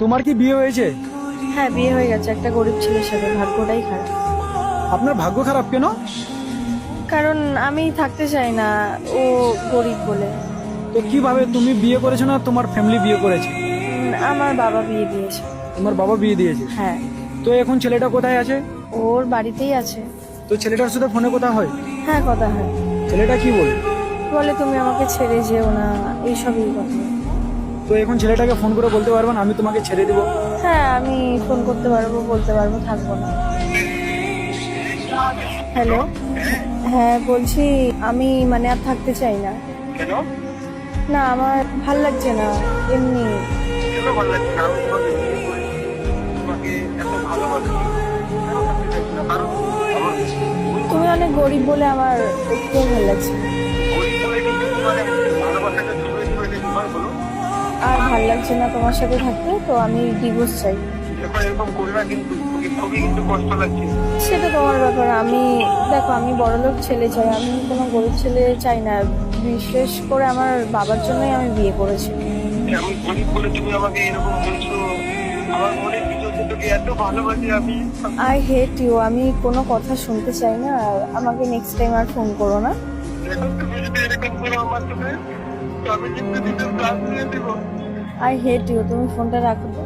তোমার কি বিয়ে হয়েছে? হ্যাঁ, বিয়ে হয়ে গেছে একটা গরিব ছেলের সাথে। ভাগ্যটাই খারাপ। আপনার ভাগ্য খারাপ কেন? কারণ আমি থাকতে চাই না ও গরিব বলে। তো কিভাবে তুমি বিয়ে করেছো না তোমার ফ্যামিলি বিয়ে করেছে? আমার বাবা বিয়ে দিয়েছে। তোমার বাবা বিয়ে দিয়েছে? হ্যাঁ। তো এখন ছেলেটা কোথায় আছে? ওর বাড়িতেই আছে। তো ছেলেটার সাথে ফোনে কথা হয়? হ্যাঁ, কথা হয়। ছেলেটা কি বলে? বলে তুমি আমাকে ছেড়ে যেও না, এইসবই কথা। তো এখন ছেলেটাকে ফোন করে বলতে পারবেন আমি তোমাকে ছেড়ে দিব? হ্যাঁ, আমি ফোন করতে পারবো, বলতে পারবো থাকবো না। হ্যালো। হ্যাঁ, বলছি আমি আর থাকতে চাই না। কেন? না, আমার ভাল লাগছে না এমনি। কেন ভালো লাগছে না? আমি তোমাকে বিয়ে করেছি, তোমাকে এত ভালোবাসি, কেন থাকতে চাইছি না? কারণ আমার তুমি অনেক গরিব বলে আমার একটু ভালো লাগছে না। গরিব বলে কিন্তু ভালোবাসাটা ছুঁয়ে ছুঁয়ে তোমার বলো। আর ভাল লাগছে না তোমার সাথে থাকতে, তো আমি ডিভোর্স চাই। এখন এরকম করি না, কিন্তু খুবই কিন্তু কষ্ট লাগছে। সেটা তোমার ব্যাপার। দেখো, আমি বড়লোক ছেলে চাই, আমি কোনো গরিব ছেলে চাই না। বিশেষ করে আমার বাবার জন্যই আমি বিয়ে করেছি। আমি গরিব বলে তুমি আমাকে এরকম বলছো? আমার মনের ভিতর থেকে তোকে এত ভালোবাসি আমি। I hate you. আমি কোনো কথা শুনতে চাই না। আর আমাকে নেক্সট টাইম আর ফোন করো না। এখন তুমি যদি এরকম করো আমার সাথে, তো আমি কিন্তু নিজের প্রাণ দিয়ে দেবো। I hate you. তুমি ফোনটা রাখো তো।